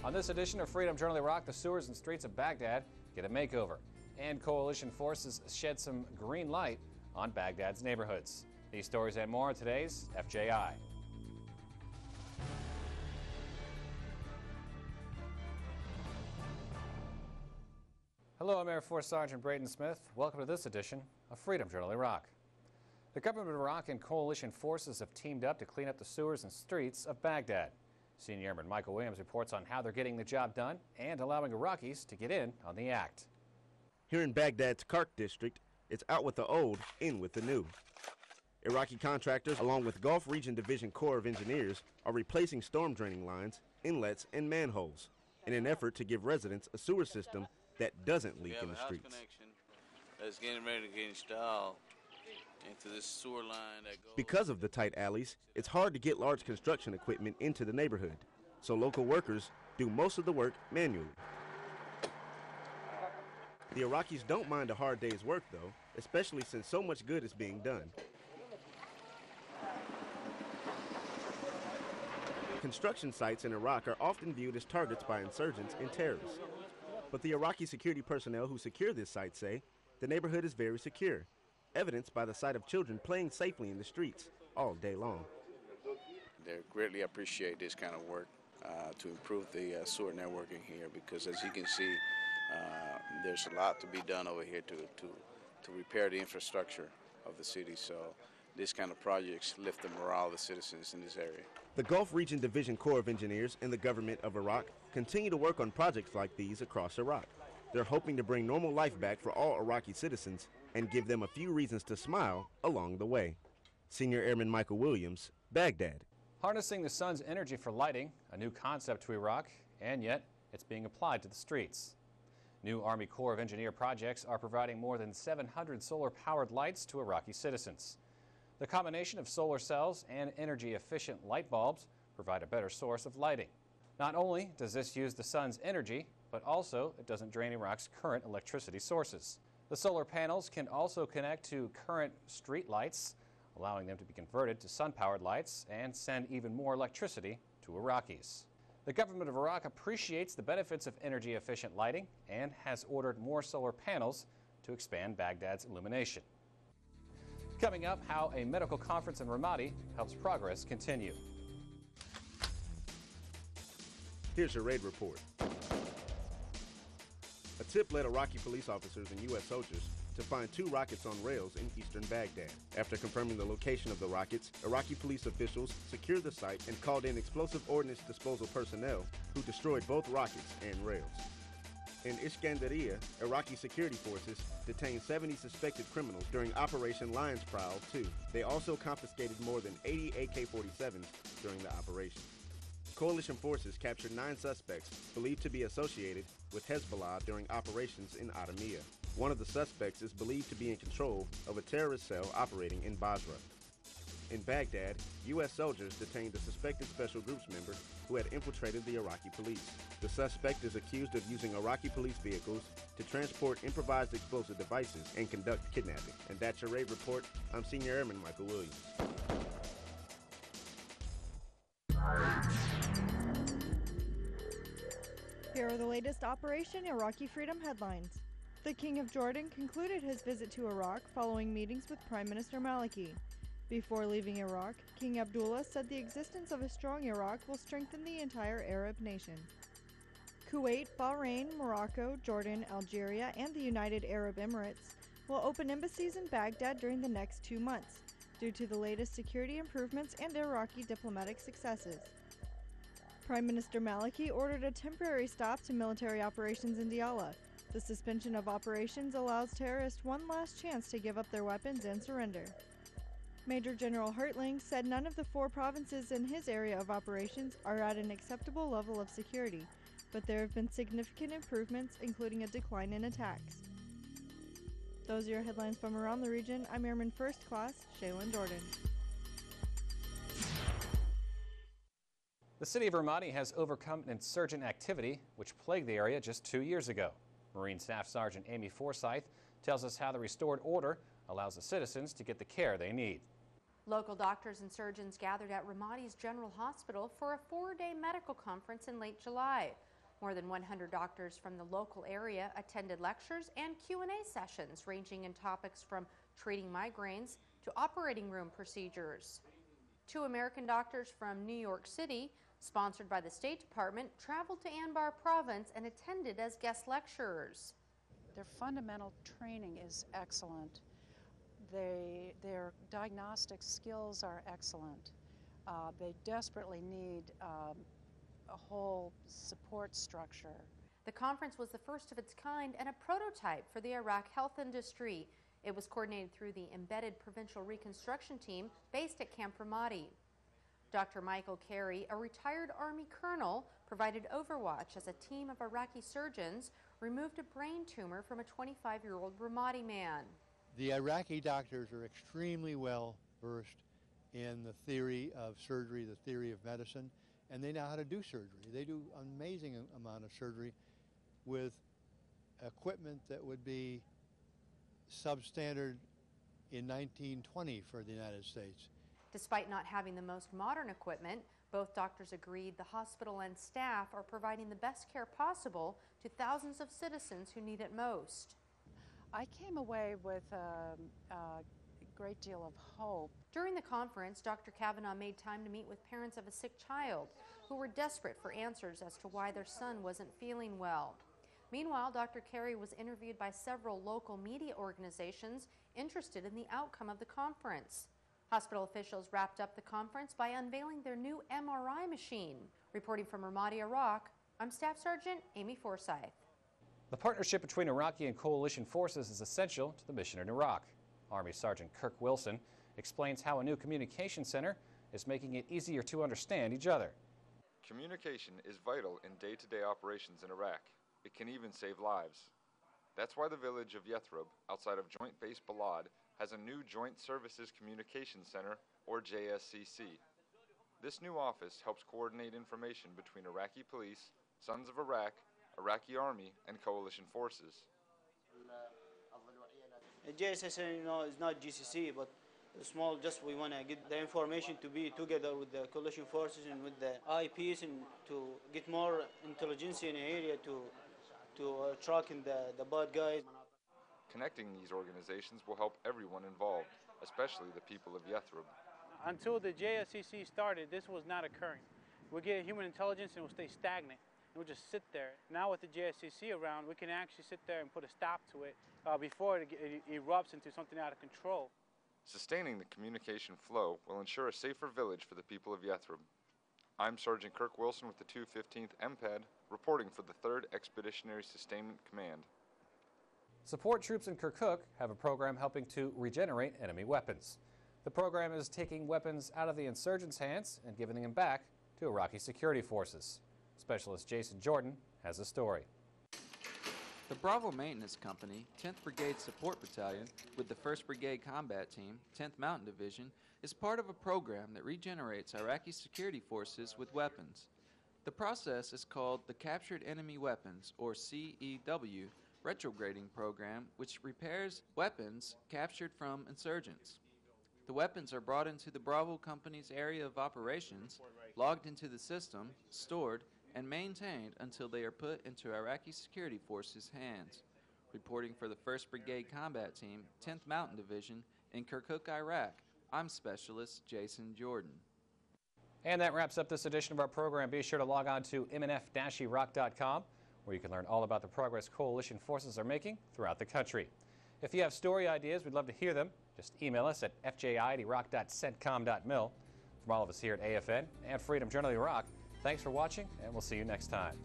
On this edition of Freedom Journal Iraq, the sewers and streets of Baghdad get a makeover, and coalition forces shed some green light on Baghdad's neighborhoods. These stories and more in today's FJI. Hello, I'm Air Force Sergeant Braden Smith. Welcome to this edition of Freedom Journal Iraq. The government of Iraq and coalition forces have teamed up to clean up the sewers and streets of Baghdad. Senior Airman Michael Williams reports on how they're getting the job done and allowing Iraqis to get in on the act. Here in Baghdad's Kark district, it's out with the old, in with the new. Iraqi contractors, along with Gulf Region Division Corps of Engineers, are replacing storm draining lines, inlets, and manholes in an effort to give residents a sewer system that doesn't leak in the streets. Connection that's getting ready to get installed into this sewer line that goes. Because of the tight alleys, it's hard to get large construction equipment into the neighborhood, so local workers do most of the work manually. The Iraqis don't mind a hard day's work, though, especially since so much good is being done. Construction sites in Iraq are often viewed as targets by insurgents and terrorists. But the Iraqi security personnel who secure this site say the neighborhood is very secure, evidenced by the sight of children playing safely in the streets all day long. They greatly appreciate this kind of work to improve the sewer networking here, because as you can see, there's a lot to be done over here to repair the infrastructure of the city. So this kind of projects lift the morale of the citizens in this area. The Gulf Region Division Corps of Engineers and the government of Iraq continue to work on projects like these across Iraq. They're hoping to bring normal life back for all Iraqi citizens and give them a few reasons to smile along the way. Senior Airman Michael Williams, Baghdad. Harnessing the sun's energy for lighting, a new concept to Iraq, and yet it's being applied to the streets. New Army Corps of Engineer projects are providing more than 700 solar-powered lights to Iraqi citizens. The combination of solar cells and energy-efficient light bulbs provide a better source of lighting. Not only does this use the sun's energy, but also it doesn't drain Iraq's current electricity sources. The solar panels can also connect to current street lights, allowing them to be converted to sun-powered lights and send even more electricity to Iraqis. The government of Iraq appreciates the benefits of energy-efficient lighting and has ordered more solar panels to expand Baghdad's illumination. Coming up, how a medical conference in Ramadi helps progress continue. Here's your raid report. A tip led Iraqi police officers and U.S. soldiers to find 2 rockets on rails in eastern Baghdad. After confirming the location of the rockets, Iraqi police officials secured the site and called in explosive ordnance disposal personnel who destroyed both rockets and rails. In Iskandariya, Iraqi security forces detained 70 suspected criminals during Operation Lion's Prowl 2. They also confiscated more than 80 AK-47s during the operation. Coalition forces captured 9 suspects believed to be associated with Hezbollah during operations in Adamiyah. One of the suspects is believed to be in control of a terrorist cell operating in Basrah. In Baghdad, U.S. soldiers detained a suspected special groups member who had infiltrated the Iraqi police. The suspect is accused of using Iraqi police vehicles to transport improvised explosive devices and conduct kidnapping. And that's your raid report. I'm Senior Airman Michael Williams. Here are the latest Operation Iraqi Freedom headlines. The King of Jordan concluded his visit to Iraq following meetings with Prime Minister Maliki. Before leaving Iraq, King Abdullah said the existence of a strong Iraq will strengthen the entire Arab nation. Kuwait, Bahrain, Morocco, Jordan, Algeria, and the United Arab Emirates will open embassies in Baghdad during the next 2 months, due to the latest security improvements and Iraqi diplomatic successes. Prime Minister Maliki ordered a temporary stop to military operations in Diyala. The suspension of operations allows terrorists one last chance to give up their weapons and surrender. Major General Hertling said none of the 4 provinces in his area of operations are at an acceptable level of security, but there have been significant improvements, including a decline in attacks. Those are your headlines from around the region. I'm Airman First Class Shaylin Jordan. The city of Ramadi has overcome an insurgent activity which plagued the area just 2 years ago. Marine Staff Sergeant Amy Forsyth tells us how the restored order allows the citizens to get the care they need. Local doctors and surgeons gathered at Ramadi's General Hospital for a 4-day medical conference in late July. More than 100 doctors from the local area attended lectures and Q&A sessions ranging in topics from treating migraines to operating room procedures. 2 American doctors from New York City, sponsored by the State Department, traveled to Anbar Province and attended as guest lecturers. Their fundamental training is excellent. Their diagnostic skills are excellent. They desperately need a whole support structure. The conference was the first of its kind and a prototype for the Iraq health industry. It was coordinated through the Embedded Provincial Reconstruction Team based at Camp Ramadi. Dr. Michael Carey, a retired Army colonel, provided overwatch as a team of Iraqi surgeons removed a brain tumor from a 25-year-old Ramadi man. The Iraqi doctors are extremely well versed in the theory of surgery, the theory of medicine, and they know how to do surgery. They do an amazing amount of surgery with equipment that would be substandard in 1920 for the United States. Despite not having the most modern equipment, both doctors agreed the hospital and staff are providing the best care possible to thousands of citizens who need it most. I came away with a great deal of hope. During the conference, Dr. Kavanaugh made time to meet with parents of a sick child who were desperate for answers as to why their son wasn't feeling well. Meanwhile, Dr. Carey was interviewed by several local media organizations interested in the outcome of the conference. Hospital officials wrapped up the conference by unveiling their new MRI machine. Reporting from Ramadi, Iraq, I'm Staff Sergeant Amy Forsyth. The partnership between Iraqi and coalition forces is essential to the mission in Iraq. Army Sergeant Kirk Wilson explains how a new communication center is making it easier to understand each other. Communication is vital in day-to-day operations in Iraq. It can even save lives. That's why the village of Yathrib, outside of Joint Base Balad, has a new Joint Services Communication Center, or JSCC. This new office helps coordinate information between Iraqi police, Sons of Iraq, Iraqi Army, and coalition forces. JSCC, is not GCC, but small. Just we want to get the information to be together with the coalition forces and with the IPs, and to get more intelligence in the area to tracking the bad guys. Connecting these organizations will help everyone involved, especially the people of Yathrib. Until the JSCC started, this was not occurring. We'll get human intelligence and it will stay stagnant. It will just sit there. Now with the JSCC around, we can actually sit there and put a stop to it before it erupts into something out of control. Sustaining the communication flow will ensure a safer village for the people of Yathrib. I'm Sergeant Kirk Wilson with the 215th MPAD, reporting for the 3rd Expeditionary Sustainment Command. Support troops in Kirkuk have a program helping to regenerate enemy weapons. The program is taking weapons out of the insurgents' hands and giving them back to Iraqi security forces. Specialist Jason Jordan has a story. The Bravo Maintenance Company, 10th Brigade Support Battalion, with the 1st Brigade Combat Team, 10th Mountain Division, is part of a program that regenerates Iraqi security forces with weapons. The process is called the Captured Enemy Weapons, or CEW, retrograding program, which repairs weapons captured from insurgents. The weapons are brought into the Bravo Company's area of operations, logged into the system, stored, and maintained until they are put into Iraqi security forces' hands. Reporting for the 1st Brigade Combat Team, 10th Mountain Division, in Kirkuk, Iraq, I'm Specialist Jason Jordan. And that wraps up this edition of our program. Be sure to log on to mnf-iraq.com, where you can learn all about the progress coalition forces are making throughout the country. If you have story ideas, we'd love to hear them. Just email us at fji@iraq.centcom.mil. From all of us here at AFN and Freedom Journal Iraq, thanks for watching, and we'll see you next time.